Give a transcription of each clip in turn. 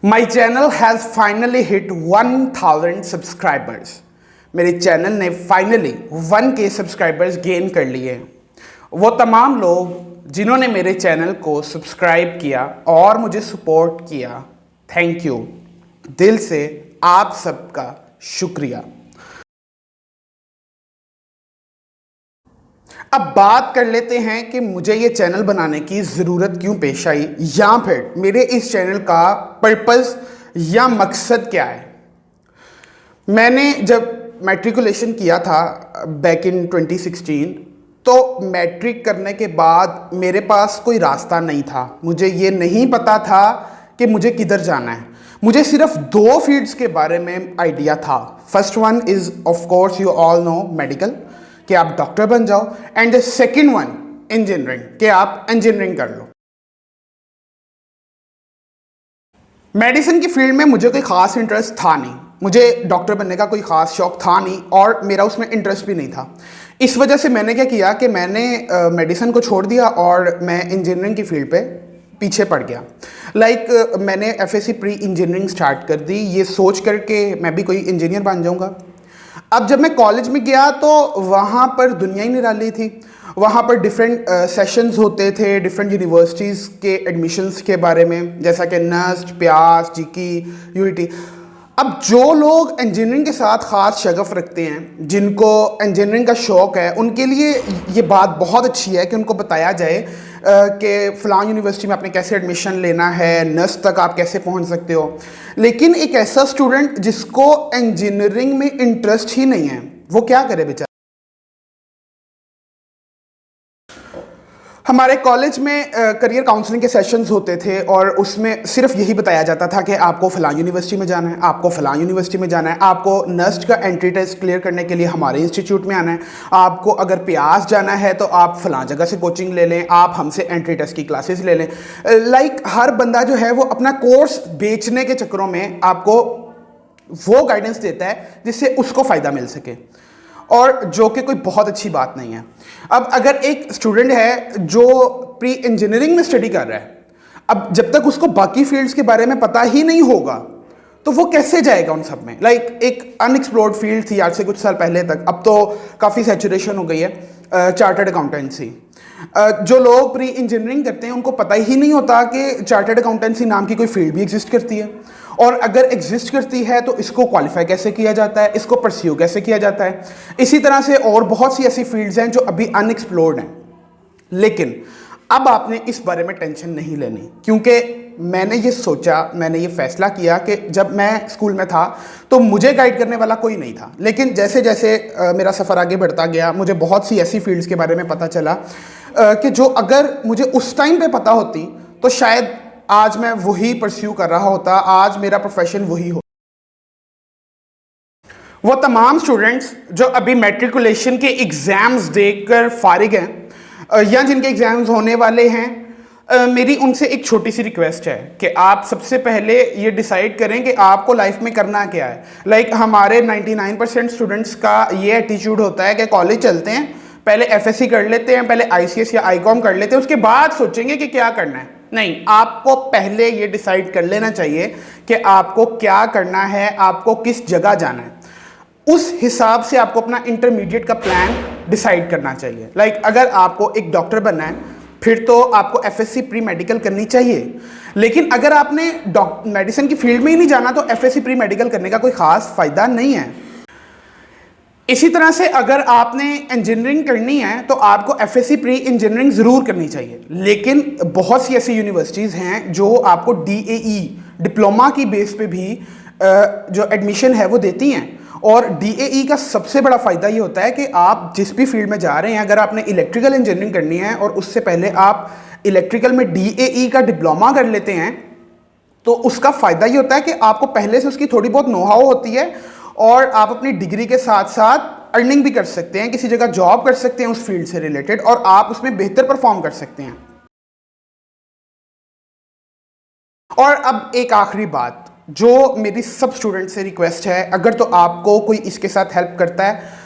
My channel has finally hit 1000 subscribers. मेरे channel ने finally 1K subscribers gain कर लिए। वो तमाम लोग जिन्होंने मेरे चैनल को सब्सक्राइब किया और मुझे सपोर्ट किया, थैंक यू, दिल से आप सबका शुक्रिया। अब बात कर लेते हैं कि मुझे ये चैनल बनाने की ज़रूरत क्यों पेश आई, या फिर मेरे इस चैनल का पर्पस या मकसद क्या है। मैंने जब मैट्रिकुलेशन किया था बैक इन 2016, तो मैट्रिक करने के बाद मेरे पास कोई रास्ता नहीं था। मुझे ये नहीं पता था कि मुझे किधर जाना है। मुझे सिर्फ दो फील्ड्स के बारे में आइडिया था। First one is of course you all know medical, कि आप डॉक्टर बन जाओ, and the second one engineering, कि आप इंजीनियरिंग कर लो। मेडिसिन की फील्ड में मुझे कोई ख़ास इंटरेस्ट था नहीं, मुझे डॉक्टर बनने का कोई ख़ास शौक था नहीं और मेरा उसमें इंटरेस्ट भी नहीं था। इस वजह से मैंने क्या किया कि मैंने मेडिसिन को छोड़ दिया और मैं इंजीनियरिंग की फील्ड पे पीछे पड़ गया। मैंने FSC प्री इंजीनियरिंग स्टार्ट कर दी, ये सोच कर के मैं भी कोई इंजीनियर बन जाऊंगा। अब जब मैं कॉलेज में गया तो वहाँ पर दुनिया ही निराली थी। वहाँ पर डिफरेंट सेशंस होते थे डिफरेंट यूनिवर्सिटीज़ के एडमिशन्स के बारे में, जैसा कि नस्ट, प्यास, जीकी, यूईटी। अब जो लोग इंजीनियरिंग के साथ ख़ास शगफ रखते हैं, जिनको इंजीनियरिंग का शौक़ है, उनके लिए ये बात बहुत अच्छी है कि उनको बताया जाए कि फ़लाँ यूनिवर्सिटी में आपने कैसे एडमिशन लेना है, नर्स तक आप कैसे पहुंच सकते हो। लेकिन एक ऐसा स्टूडेंट जिसको इंजीनियरिंग में इंटरेस्ट ही नहीं है, वो क्या करे बेचारा। हमारे कॉलेज में करियर काउंसलिंग के सेशंस होते थे और उसमें सिर्फ यही बताया जाता था कि आपको फ़लाँ यूनिवर्सिटी में जाना है, आपको फ़लाँ यूनिवर्सिटी में जाना है, आपको नर्स्ट का एंट्री टेस्ट क्लियर करने के लिए हमारे इंस्टीट्यूट में आना है, आपको अगर प्यास जाना है तो आप फ़लाँ जगह से कोचिंग ले लें, आप हमसे एंट्री टेस्ट की क्लासेस ले लें। हर बंदा जो है वो अपना कोर्स बेचने के चक्करों में आपको वो गाइडेंस देता है जिससे उसको फ़ायदा मिल सके, और जो कि कोई बहुत अच्छी बात नहीं है। अब अगर एक स्टूडेंट है जो प्री इंजीनियरिंग में स्टडी कर रहा है, अब जब तक उसको बाकी फील्ड्स के बारे में पता ही नहीं होगा तो वो कैसे जाएगा उन सब में। एक अनएक्सप्लोर्ड फील्ड थी आज से कुछ साल पहले तक, अब तो काफ़ी सैचुरेशन हो गई है। चार्टर्ड अकाउंटेंसी, जो लोग प्री इंजीनियरिंग करते हैं उनको पता ही नहीं होता कि चार्टर्ड अकाउंटेंसी नाम की कोई फील्ड भी एग्जिस्ट करती है, और अगर एग्जिस्ट करती है तो इसको क्वालिफाई कैसे किया जाता है, इसको परस्यू कैसे किया जाता है। इसी तरह से और बहुत सी ऐसी फील्ड्स हैं जो अभी अनएक्सप्लोर्ड हैं। लेकिन अब आपने इस बारे में टेंशन नहीं लेनी, क्योंकि मैंने ये सोचा, मैंने ये फैसला किया कि जब मैं स्कूल में था तो मुझे गाइड करने वाला कोई नहीं था। लेकिन जैसे जैसे मेरा सफ़र आगे बढ़ता गया, मुझे बहुत सी ऐसी फील्ड्स के बारे में पता चला कि जो अगर मुझे उस टाइम पे पता होती तो शायद आज मैं वही परस्यू कर रहा होता, आज मेरा प्रोफेशन वही हो। वो तमाम स्टूडेंट्स जो अभी मैट्रिकुलेशन के एग्ज़ाम्स देकर फारिग हैं या जिनके एग्ज़ाम्स होने वाले हैं, मेरी उनसे एक छोटी सी रिक्वेस्ट है कि आप सबसे पहले ये डिसाइड करें कि आपको लाइफ में करना क्या है। हमारे 99% स्टूडेंट्स का ये एटीट्यूड होता है कि कॉलेज चलते हैं, पहले FSC कर लेते हैं, पहले ICS या ICOM कर लेते हैं, उसके बाद सोचेंगे कि क्या करना है। नहीं, आपको पहले ये डिसाइड कर लेना चाहिए कि आपको क्या करना है, आपको किस जगह जाना है। उस हिसाब से आपको अपना इंटरमीडिएट का प्लान डिसाइड करना चाहिए। अगर आपको एक डॉक्टर बनना है फिर तो आपको FSC प्री मेडिकल करनी चाहिए। लेकिन अगर आपने मेडिसिन की फील्ड में ही नहीं जाना तो FSC प्री मेडिकल करने का कोई ख़ास फ़ायदा नहीं है। इसी तरह से अगर आपने इंजीनियरिंग करनी है तो आपको FSC प्री इंजीनियरिंग ज़रूर करनी चाहिए। लेकिन बहुत सी ऐसी यूनिवर्सिटीज़ हैं जो आपको DAE डिप्लोमा की बेस पे भी जो एडमिशन है वो देती हैं, और DAE का सबसे बड़ा फ़ायदा ये होता है कि आप जिस भी फील्ड में जा रहे हैं, अगर आपने इलेक्ट्रिकल इंजीनियरिंग करनी है और उससे पहले आप इलेक्ट्रिकल में DAE का डिप्लोमा कर लेते हैं, तो उसका फ़ायदा ये होता है कि आपको पहले से उसकी थोड़ी बहुत नो हाउ होती है और आप अपनी डिग्री के साथ साथ अर्निंग भी कर सकते हैं, किसी जगह जॉब कर सकते हैं उस फील्ड से रिलेटेड, और आप उसमें बेहतर परफॉर्म कर सकते हैं। और अब एक आखिरी बात जो मेरी सब स्टूडेंट से रिक्वेस्ट है, अगर तो आपको कोई इसके साथ हेल्प करता है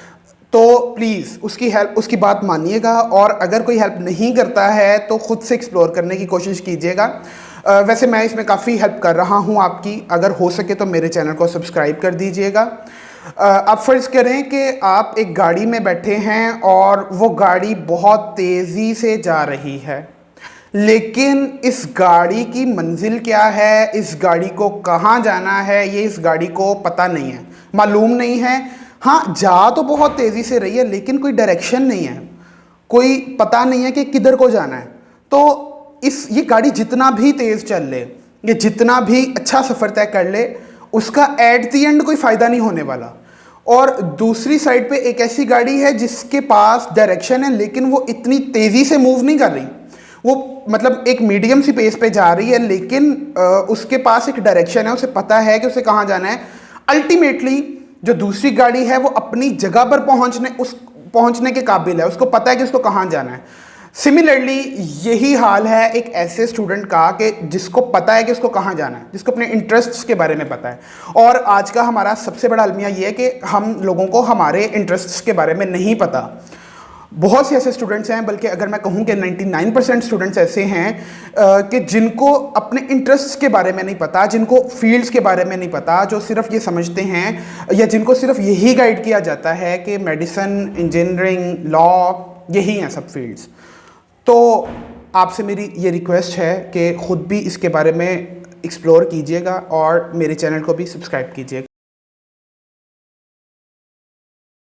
तो प्लीज़ उसकी बात मानिएगा, और अगर कोई हेल्प नहीं करता है तो ख़ुद से एक्सप्लोर करने की कोशिश कीजिएगा। वैसे मैं इसमें काफ़ी हेल्प कर रहा हूँ आपकी, अगर हो सके तो मेरे चैनल को सब्सक्राइब कर दीजिएगा। आप फ़र्ज़ करें कि आप एक गाड़ी में बैठे हैं और वो गाड़ी बहुत तेज़ी से जा रही है, लेकिन इस गाड़ी की मंजिल क्या है, इस गाड़ी को कहाँ जाना है, ये इस गाड़ी को पता नहीं है, मालूम नहीं है। हाँ, जा तो बहुत तेज़ी से रही है लेकिन कोई डायरेक्शन नहीं है, कोई पता नहीं है कि किधर को जाना है। तो ये गाड़ी जितना भी तेज़ चल ले, ये जितना भी अच्छा सफ़र तय कर ले, उसका एट दी एंड कोई फ़ायदा नहीं होने वाला। और दूसरी साइड पे एक ऐसी गाड़ी है जिसके पास डायरेक्शन है लेकिन वो इतनी तेज़ी से मूव नहीं कर रही, वो मतलब एक मीडियम सी पेस पे जा रही है, लेकिन उसके पास एक डायरेक्शन है, उसे पता है कि उसे कहाँ जाना है। अल्टीमेटली जो दूसरी गाड़ी है वो अपनी जगह पर पहुंचने के काबिल है, उसको पता है कि उसको कहाँ जाना है। सिमिलरली यही हाल है एक ऐसे स्टूडेंट का कि जिसको पता है कि उसको कहाँ जाना है, जिसको अपने इंटरेस्ट्स के बारे में पता है। और आज का हमारा सबसे बड़ा अलमिया ये है कि हम लोगों को हमारे इंटरेस्ट्स के बारे में नहीं पता। बहुत से ऐसे स्टूडेंट्स हैं, बल्कि अगर मैं कहूँ कि 99% स्टूडेंट्स ऐसे हैं कि जिनको अपने इंटरेस्ट्स के बारे में नहीं पता, जिनको फील्ड्स के बारे में नहीं पता, जो सिर्फ ये समझते हैं या जिनको सिर्फ यही गाइड किया जाता है कि मेडिसिन, इंजीनियरिंग, लॉ यही हैं सब फील्ड्स। तो आपसे मेरी ये रिक्वेस्ट है कि ख़ुद भी इसके बारे में एक्सप्लोर कीजिएगा और मेरे चैनल को भी सब्सक्राइब कीजिएगा।